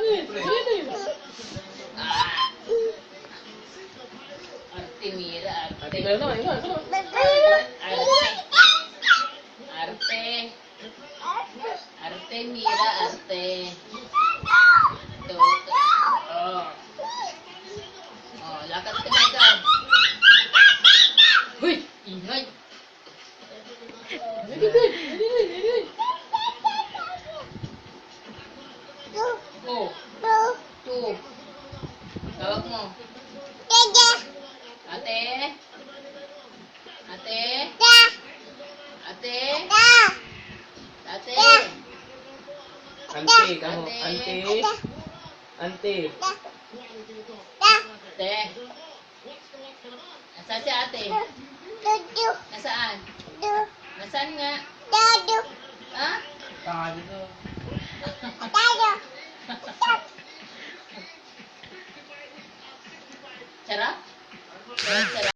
Ah. Arte Mira, arte. Arte. Arte Mira, arte. Ito. Oh. Oh, lakad ka na dyan. Huy! Ingay! Oh. Two. Tawag mo. Ate. Ate. Ate. Ate. Ante, kamu. Ante. Ante. Ate. Nasaan si ate? Nasaan? Nasaan nga? Ha? Tanga dito. Sarap? Sarap, sarap.